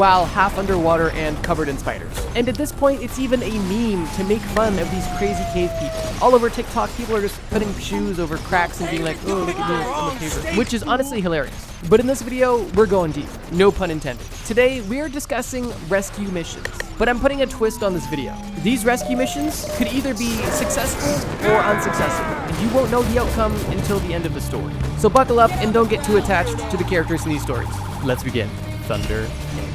while half underwater and covered in spiders. And at this point, it's even a meme to make fun of these crazy cave people. All over TikTok, people are just putting shoes over cracks and being like, oh, look at me on the paper, which is honestly hilarious. But in this video, we're going deep, no pun intended. Today, we are discussing rescue missions, but I'm putting a twist on this video. These rescue missions could either be successful or unsuccessful, and you won't know the outcome until the end of the story. So buckle up and don't get too attached to the characters in these stories. Let's begin. Thunder King.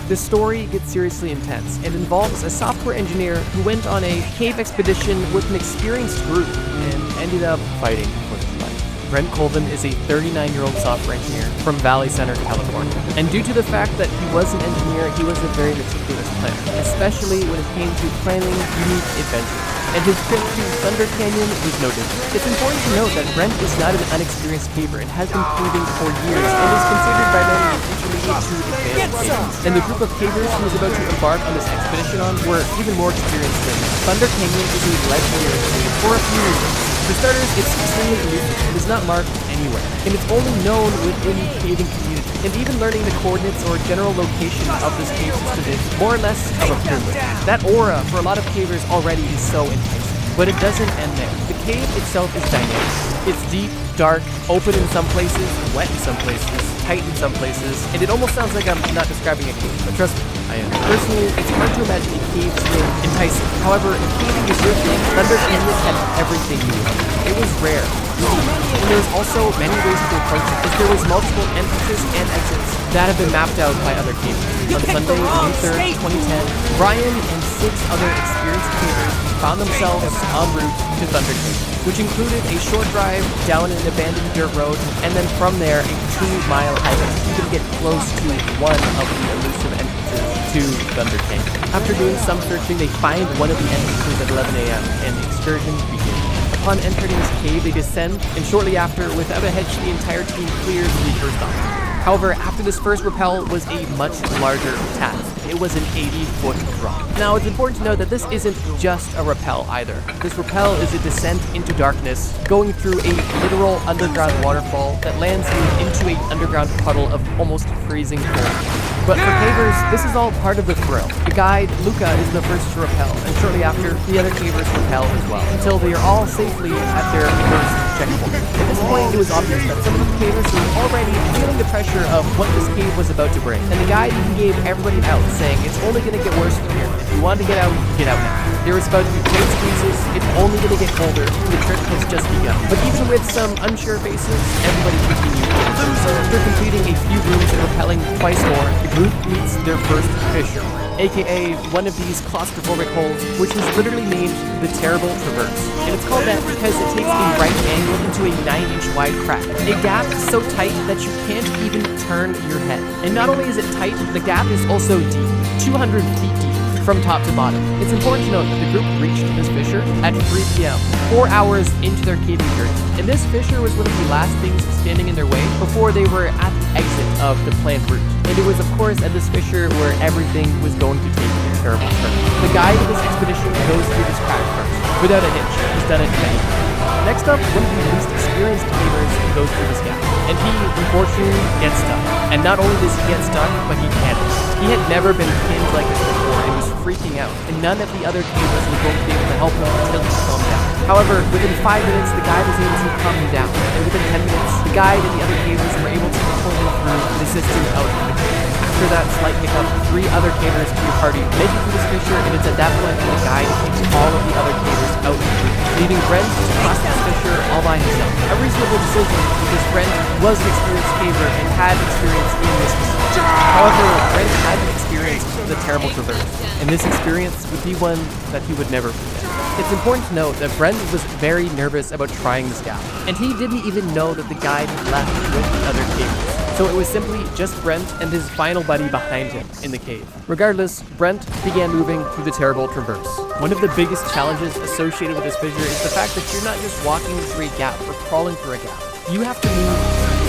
This story gets seriously intense and involves a software engineer who went on a cave expedition with an experienced group and ended up fighting for his life. Brent Colvin is a 39-year-old software engineer from Valley Center, California. And due to the fact that he was an engineer, he was a very meticulous planner, especially when it came to planning unique adventures. And his trip to Thunder Canyon was no different. It's important to note that Brent is not an unexperienced caver and has been caving for years and is considered by many an intermediate to advanced caver. And the group of cavers he was about to embark on this expedition on were even more experienced than him. Thunder Canyon is a legendary cave for a few reasons. For starters, it's extremely elusive and is not marked anywhere, and it's only known within the caving community. And even learning the coordinates or general location of this cave system is more or less of a privilege. That aura for a lot of cavers already is so enticing, but it doesn't end there. The cave itself is dynamic. It's deep, dark, open in some places, wet in some places, tight in some places, and it almost sounds like I'm not describing a cave, but trust me, I am. Personally, it's hard to imagine a cave being enticing. However, if caving is your thing, Thunder Canyon had everything you need. It was rare, and there was also many ways to approach it, as there was multiple entrances and exits that have been mapped out by other cavers. On Sunday, May 3rd, 2010, Brian and 6 other experienced cavers found themselves en route to Thunder Canyon, which included a short drive down an abandoned dirt road, and then from there a 2-mile hike to get close to one of the elusive entrances to Thunder Canyon. After doing some searching, they find one of the entrances at 11 a.m. and the excursion begins. Upon entering this cave, they descend, and shortly after, without a hitch, the entire team clears the first obstacle. However, after this first rappel was a much larger task. It was an 80-foot drop. Now, it's important to note that this isn't just a rappel either. This rappel is a descent into darkness, going through a literal underground waterfall that lands you into an underground puddle of almost freezing cold. But for cavers, this is all part of the thrill. The guide, Luca, is the first to rappel, and shortly after, the other cavers rappel as well, until they are all safely at their first checkpoint. At this point, it was obvious that some of the cavers were already feeling the pressure of what this cave was about to bring, and the guide even gave everybody out, saying it's only going to get worse from here. If you want to get out now. There was about to be great squeezes, it's only going to get colder, the trip has just begun. But even with some unsure faces, everybody continued. So after completing a few rooms and rappelling twice more, the group meets their first fissure, aka one of these claustrophobic holes, which is literally named the Terrible Traverse. And it's called that because it takes a right angle into a 9-inch wide crack. A gap so tight that you can't even turn your head. And not only is it tight, the gap is also deep, 200 feet deep, from top to bottom. It's important to note that the group reached this fissure at 3 p.m., 4 hours into their caving journey. And this fissure was one of the last things standing in their way before they were at the exit of the planned route. And it was, of course, at this fissure where everything was going to take a terrible turn. The guide of this expedition goes through this crack first, without a hitch. He's done it many times. Next up, one of the least experienced cavers goes through this gap, and he, unfortunately, gets stuck. And not only does he get stuck, but he panics. He had never been pinned like this before and was freaking out, and none of the other cavers were going to be able to help him until he calmed down. However, within 5 minutes, the guide was able to calm him down, and within 10 minutes, the guide and the other cavers were able to pull him through and assist him out of the cave. After that slight hiccup, 3 other cavers to your party make it through this fissure, and it's at that point that the guide takes all of the other cavers out, leaving Brent to cross this fissure all by himself. A reasonable decision because Brent was an experienced caver and had experience in this facility. However, Brent hadn't experienced the Terrible Traverse, and this experience would be one that he would never forget. It's important to note that Brent was very nervous about trying this gap, and he didn't even know that the guide had left with the other cavers. So it was simply just Brent and his final buddy behind him in the cave. Regardless, Brent began moving through the Terrible Traverse. One of the biggest challenges associated with this fissure is the fact that you're not just walking through a gap or crawling through a gap. You have to move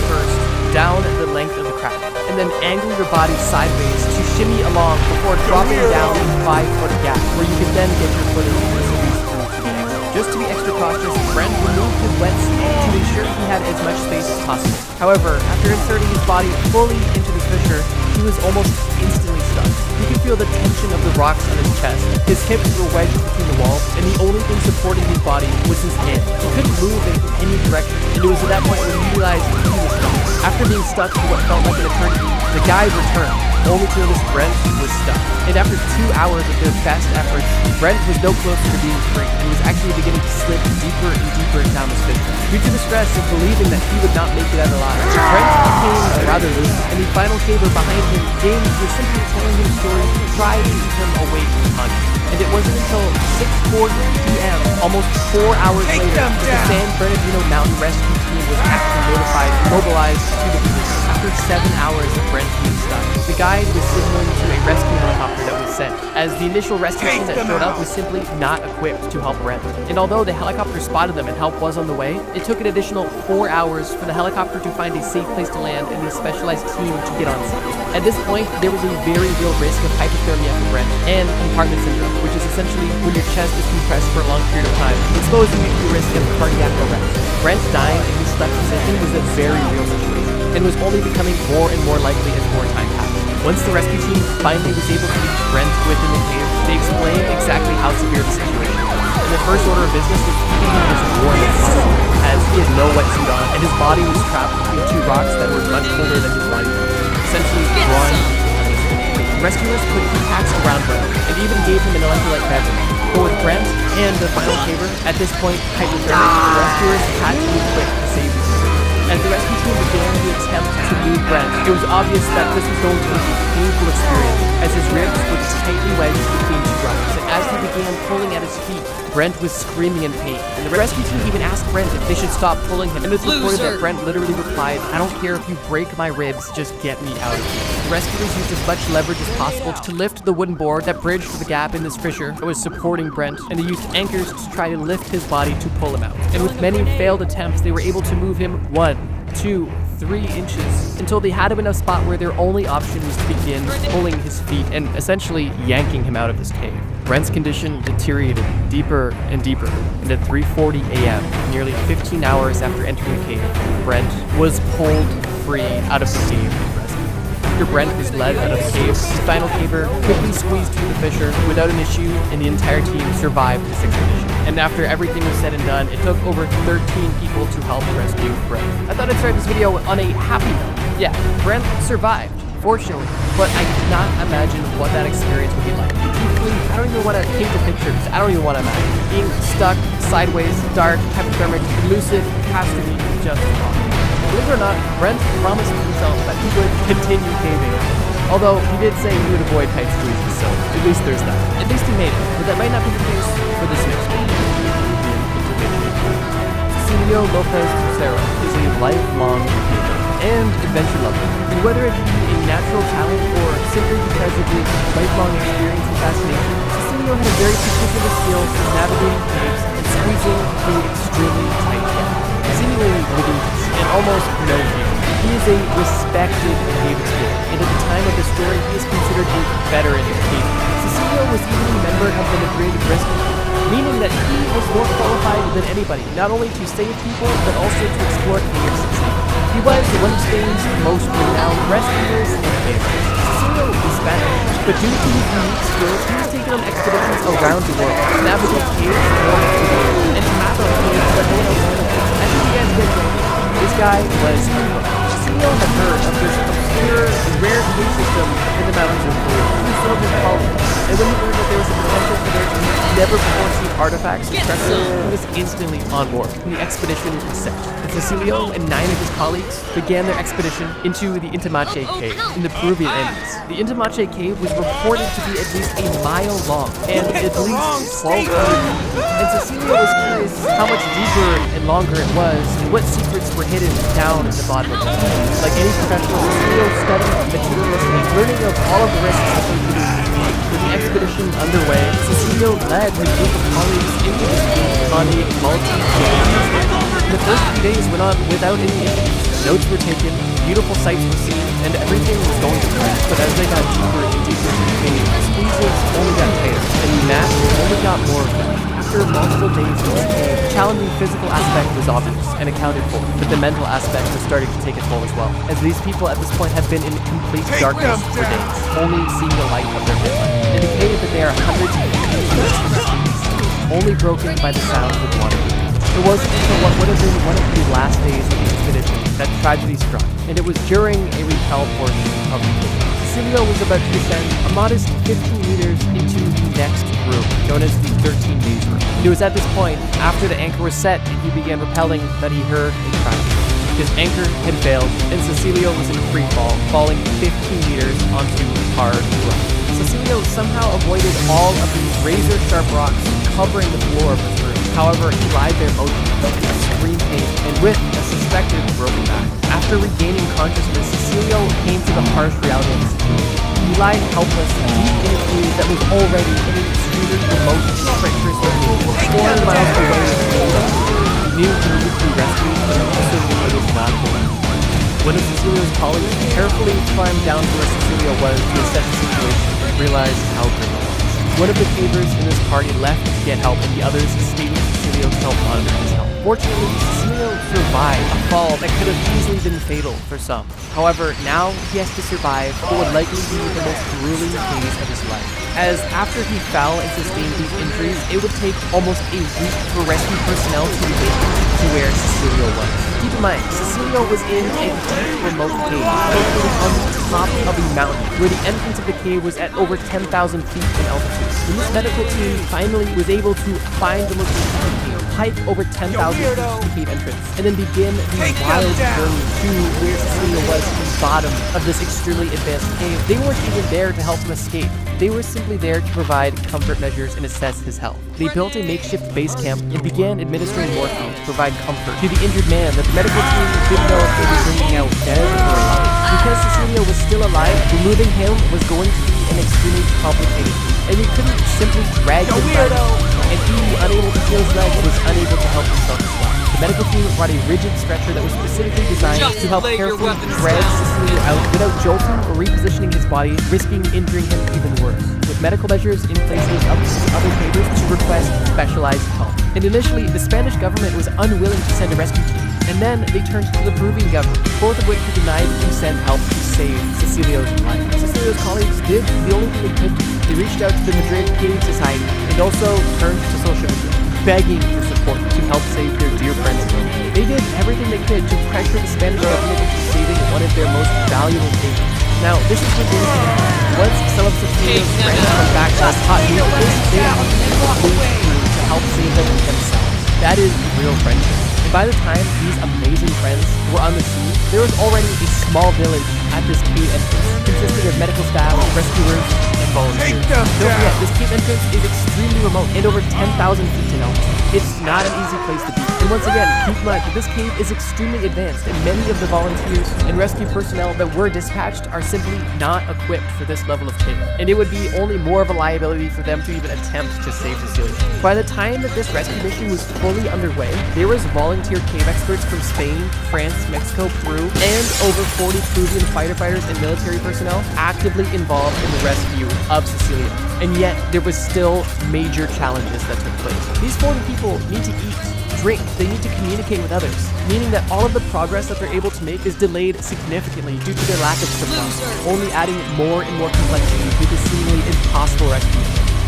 first down the length of the crack, and then angle your body sideways to shimmy along before dropping down a 5-foot gap, where you can then get your footing and squeeze through to the exit. Just to be extra cautious, Brent removed his wetsuit to ensure he had as much space as possible. However, after inserting his body fully into the fissure, he was almost instantly stuck. You could feel the tension of the rocks on his chest. His hips were wedged between the walls, and the only thing supporting his body was his hand. He couldn't move in any direction, and it was at that point when he realized he was stuck. After being stuck for what felt like an eternity, the guys returned, only to notice Brent was stuck. And after 2 hours of their best efforts, Brent was no closer to being free, and was actually beginning to slip deeper and deeper down this fissure. Due to the stress of believing that he would not make it out alive, Brent became rather loose, and the final caver behind him, James, was simply telling him stories to try to keep him away from Hunt. And it wasn't until 6:40 p.m., almost 4 hours later, that the San Bernardino Mountain Rescue Team was actually notified and mobilized to the position. After 7 hours of Brent being stuck, the guide was signaling to a rescue helicopter that was sent, as the initial rescue team that showed up was simply not equipped to help Brent. And although the helicopter spotted them and help was on the way, it took an additional 4 hours for the helicopter to find a safe place to land and a specialized team to get on site. At this point, there was a very real risk of hypothermia for Brent and compartment syndrome, which is essentially when your chest is compressed for a long period of time, exposing you to the risk of cardiac arrest. Brent dying in his stuck position was a very real situation, and was only becoming more and more likely as more time passed. Once the rescue team finally was able to reach Brent within the cave, they explained exactly how severe the situation was. And the first order of business was keeping him as warm as possible, as he had no wetsuit on, and his body was trapped between two rocks that were much colder than his body was, essentially drawing him. Rescuers put heat packs around Brent, and even gave him an electrolyte beverage. But with Brent and the final caver, at this point hypothermic, the rescuers had to move quick to save his crew. As the rescue team began the attempt to move Brent, it was obvious that this was going to be a painful experience, as his ribs were tightly wedged between two rocks, and as he began pulling at his feet, Brent was screaming in pain. And the rescue team even asked Brent if they should stop pulling him, and it's reported that Brent literally replied, "I don't care if you break my ribs, just get me out of here." The rescuers used as much leverage as possible to lift the wooden board that bridged the gap in this fissure that was supporting Brent, and they used anchors to try to lift his body to pull him out. And with many failed attempts, they were able to move him 1, 2, 3 inches until they had him in a spot where their only option was to begin pulling his feet and essentially yanking him out of this cave. Brent's condition deteriorated deeper and deeper, and at 3:40 a.m., nearly 15 hours after entering the cave, Brent was pulled free out of the cave. After Brent was led out of the cave, the final caver quickly squeezed through the fissure without an issue, and the entire team survived this expedition. And after everything was said and done, it took over 13 people to help rescue Brent. I thought I'd start this video on a happy note. Yeah, Brent survived, fortunately, but I cannot imagine what that experience would be like. Truthfully, I don't even want to paint the pictures. I don't even want to imagine. Being stuck, sideways, dark, hypothermic, elusive, has to be just awful. Believe it or not, Brent promised himself that he would continue caving. Although he did say he would avoid tight squeezes, so at least there's that. At least he made it, but that might not be the case for this next one. Cecilio Lopez Tercero is a lifelong caver and adventure lover. And whether it be a natural talent or simply because of his lifelong experience and fascination, Cecilio had a very particular skill for navigating caves and squeezing through extremely tight gaps, seemingly within and almost no fear. He is a respected cave explorer, and at the time of the story, he is considered a veteran in caving. Cecilio was even a member of the Madrid Rescue Team, meaning that he was more qualified than anybody, not only to save people, but also to explore caves at sea. He was one of Spain's most renowned rescuers and cavers. Cecilio is Spanish, but due to his unique skills, he was taken on expeditions around the world to navigate caves and to map out caves that no one else knew. As he began to get going, this guy was a pro. Cecilio had heard of this obscure, rare cave system in the mountains of Peru. He was one of his colleagues, and when he learned that there was a potential for there to be never-before-seen artifacts and treasure, he was instantly on board, and the expedition was set. And Cecilio and 9 of his colleagues began their expedition into the Intimache Cave in the Peruvian Andes. The Intimache Cave was reported to be at least a mile long and at least 1,200 feet. And Cecilio was curious how much deeper and longer it was, and what secrets were hidden down at the bottom of it. Like any professional, Cecilio studied meticulously, learning of all of the risks associated with the cave. With the expedition underway, Cecilio led his group of colleagues into the cave on a multi-day expedition. The first few days went on without any issues. Notes were taken, beautiful sights were seen, and everything was going to plan. But as they got deeper and deeper into the cave, squeezes only got tighter, and the map only got more of them. after multiple days in this cave, the challenging physical aspect was obvious and accounted for, but the mental aspect was starting to take a toll as well, as these people at this point have been in complete darkness for days, only seeing the light of their midnight, indicating that they are hundreds of feet, only broken by the sounds of water. It was until what would have been one of the last days of the expedition that tragedy struck, and it was during a repel portion of the cave. Cecilio was about to descend a modest 15 meters into the next room, known as the 13 Days room. It was at this point, after the anchor was set and he began rappelling, that he heard a crash. His anchor had failed, and Cecilio was in free fall, falling 15 meters onto hard rock. Cecilio somehow avoided all of these razor-sharp rocks covering the floor of his room. However, he lied there motionless in extreme pain and with a suspected broken back. After regaining consciousness, Cecilio came to the harsh reality of the situation. He lied helpless, deep in a cave that was already in an extremely remote, treacherous location, 400 miles away from England. He knew he needed to be rescued, but also knew it was not going. One of Cecilio's colleagues carefully climbed down to where Cecilio was to assess the situation and realized how grim it was. One of the cavers in this party left to get help, and the others stayed with Cecilio to help monitor his health. Fortunately, Cecilio survived a fall that could have easily been fatal for some. However, now he has to survive what would likely be the most grueling days of his life, as after he fell and sustained these injuries, it would take almost a week for rescue personnel to make it to where Cecilio was. Keep in mind, Cecilio was in a deep, remote cave, located on the top of a mountain, where the entrance of the cave was at over 10,000 feet in altitude. When this medical team finally was able to find the location of the cave, hike over 10,000 feet to the cave entrance, and then begin the wild journey to where Cecilio was at the bottom of this extremely advanced cave, they weren't even there to help him escape. They were simply there to provide comfort measures and assess his health. They built a makeshift base camp and began administering morphine to provide comfort to the injured man that the medical team didn't know if they were bringing out dead or alive. Because Cecilio was still alive, removing him was going to be an extremely complicated feat, and we couldn't simply drag him back. And he, unable to feel his legs, was unable to help himself as well. The medical team brought a rigid stretcher that was specifically designed to help carefully drag Cecilio out without jolting or repositioning his body, risking injuring him even worse, with medical measures in place up to other cavers to request specialized help. And initially, the Spanish government was unwilling to send a rescue team, and then they turned to the Peruvian government, both of which were denied to send help to save Cecilio's life. Cecilio's colleagues did the only thing they could do. They reached out to the Madrid Cave Society and also turned to social media, begging for support to help save their dear friends. They did everything they could to pressure the Spanish government into saving one of their most valuable cavers. Now, this is what they did. Once some of Cecilio's friends come back to us hot news, they to help save them themselves. That is real friendship. And by the time these amazing friends were on the scene, there was already a small village at this cave entrance, consisting of medical staff, rescuers, and volunteers. Don't forget, this cave entrance is extremely remote and over 10,000 feet in altitude. It's not an easy place to be. And once again, keep in mind that this cave is extremely advanced, and many of the volunteers and rescue personnel that were dispatched are simply not equipped for this level of cave. And it would be only more of a liability for them to even attempt to save Cecilio. By the time that this rescue mission was fully underway, there was volunteer cave experts from Spain, France, Mexico, Peru, and over 40 Peruvian fighter fighters and military personnel actively involved in the rescue of Cecilio. And yet, there was still major challenges that took place. These 40 people need to eat, drink, they need to communicate with others, meaning that all of the progress that they're able to make is delayed significantly due to their lack of supply, only adding more and more complexity to the seemingly impossible rescue.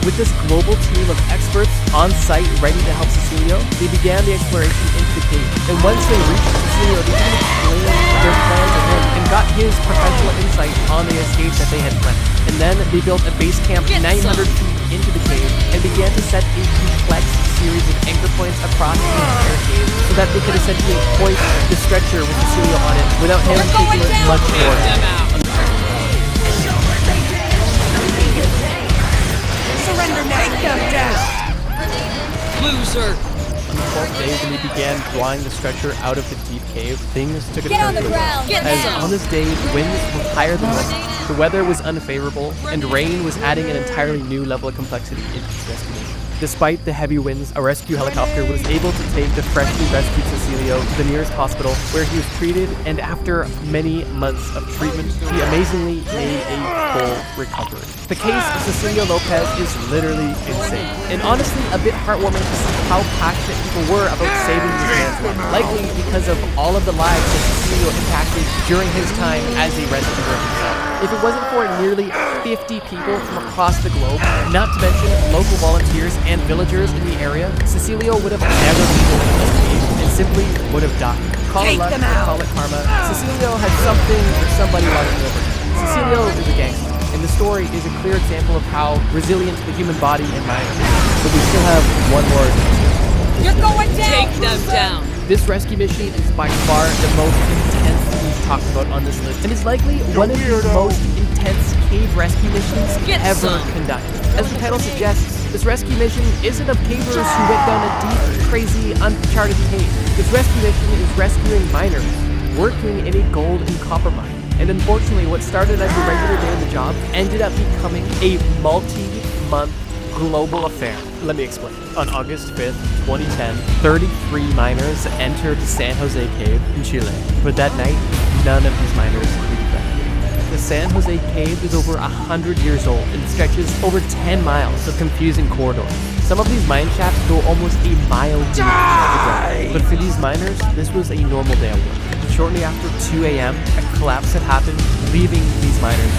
With this global team of experts on site ready to help Cecilio, they began the exploration into the cave. And once they reached Cecilio, they even explained their plans to him and got his professional insight on the escape that they had planned. And then they built a base camp 900 feet into the cave and began to set a complex series of anchor points across the entire cave so that they could essentially hoist the stretcher with Cecilio on it without him taking much more. Surrender now! Take them down! Loser! On the 12th day, when they began drawing the stretcher out of the deep cave, things took a Get turn on the for the ground! worse. As on this day, the winds were higher than normal, the weather was unfavorable, and rain was adding an entirely new level of complexity into this rescue mission. Despite the heavy winds, a rescue helicopter was able to take the freshly rescued Cecilio to the nearest hospital where he was treated, and after many months of treatment, he amazingly made a full recovery. The case of Cecilio Lopez is literally insane, and honestly a bit heartwarming to see how passionate people were about saving this man's life, likely because of all of the lives that Cecilio impacted during his time as a rescuer himself. If it wasn't for nearly 50 people from across the globe, not to mention local volunteers and villagers in the area, Cecilio would have never been going to escape and simply would have died. Call it luck or call it karma, Cecilio had something or somebody watching over him. Cecilio is a gangster, and the story is a clear example of how resilient the human body and mind is. But we still have one more. You're going down! Take them down. This rescue mission is by far the most intense we've talked about on this list, and is likely one of the most intense cave rescue missions Get ever some. conducted. As the title suggests, this rescue mission isn't of cavers who went down a deep, crazy, uncharted cave. This rescue mission is rescuing miners working in a gold and copper mine. And unfortunately, what started as a regular day on the job ended up becoming a multi-month global affair. Let me explain. On August 5th, 2010, 33 miners entered San Jose Cave in Chile. But that night, none of these miners reached that cave. The San Jose Cave is over 100 years old and stretches over 10 miles of confusing corridors. Some of these mine shafts go almost a mile deep into the ground. But for these miners, this was a normal day at work. Shortly after 2 a.m., a collapse had happened, leaving these miners.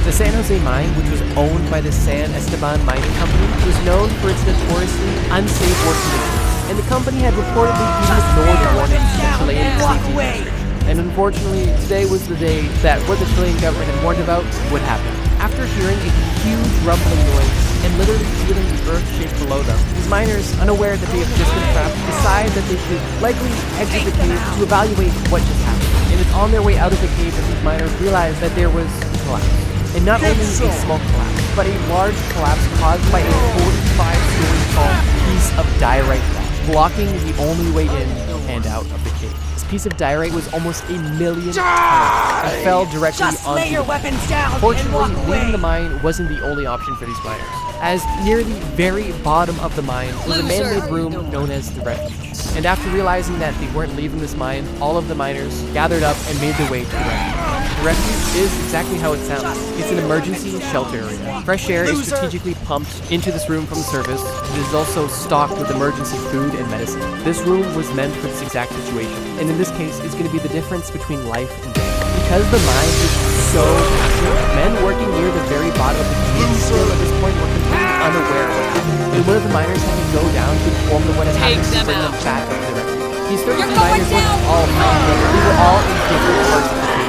The San Jose mine, which was owned by the San Esteban Mining Company, was known for its notoriously unsafe work conditions, and the company had reportedly even ignored warnings from Chilean safety measures. And unfortunately, today was the day that what the Chilean government had warned about would happen. After hearing a huge rumbling noise and literally feeling the earth shake below them, these miners, unaware that they have just been trapped, decide that they should likely exit the cave to evaluate what just happened. And it's on their way out of the cave that these miners realize that there was a collapse. And not only a small collapse, but a large collapse caused by a 45-story tall piece of diorite rock, blocking the only way in and out of the cave. This piece of diorite was almost 1 million tons and fell directly Just onto lay your the weapons down and Fortunately, walk leaving away. the mine wasn't the only option for these miners, as near the very bottom of the mine was a man-made room known as the refuge. And after realizing that they weren't leaving this mine, all of the miners gathered up and made their way to the refuge. The refuge is exactly how it sounds. It's an emergency shelter area. Fresh air is strategically pumped into this room from the surface. It is also stocked with emergency food and medicine. This room was meant for this exact situation, and in this case, it's going to be the difference between life and death. Because the mine is so massive, men working near the very bottom of the cave still at this point were completely unaware of what happened. And one of the miners had to go down to inform them what had happened to bring them back up to the refuge. These 33 miners weren't all mined, but they were all in different parts of the cave.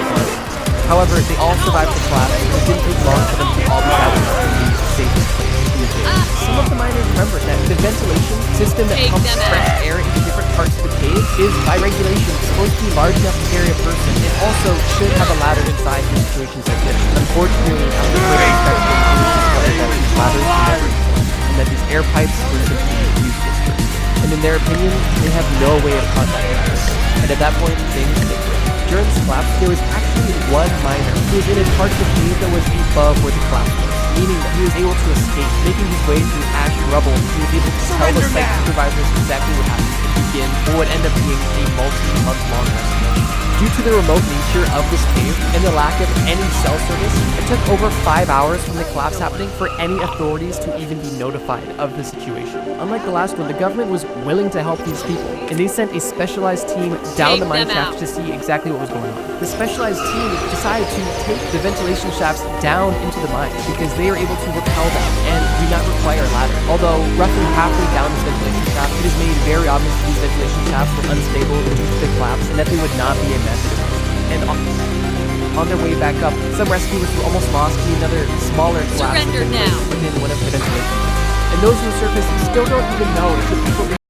However, they all survived the collapse, and it didn't take long for them to all be gathered up in the safest place in the cave. Some of the miners remembered that the ventilation system that pumps fresh air into different parts of the cave is, by regulation, supposed to be large enough to carry a person, and also should have a ladder inside for situations like this. Unfortunately, after further inspection, it was discovered that these ladders were never used, and that these air pipes were simply useless for it. And in their opinion, they have no way of contacting the person. And at that point, things get great. During this collapse, there was actually one miner who was in a part of the cave that was above where the collapse was, meaning that he was able to escape, making his way through ash and rubble. He was able to tell the site supervisors exactly what happened and begin what would end up being a multi-month-long rescue. Due to the remote nature of this cave and the lack of any cell service, it took over 5 hours from the collapse happening for any authorities to even be notified of the situation. Unlike the last one, the government was willing to help these people, and they sent a specialized team down the mine shaft to see exactly what was going on. The specialized team decided to take the ventilation shafts down into the mine because they are able to rappel them and do not require a ladder. Although roughly halfway down this ventilation shaft, it is made very obvious that these ventilation shafts were unstable due to the collapse and that they would not be a method. And on their way back up, some rescuers were almost lost to another smaller collapse Surrender now. within one of the ventilation. And those on the surface still don't even know if the people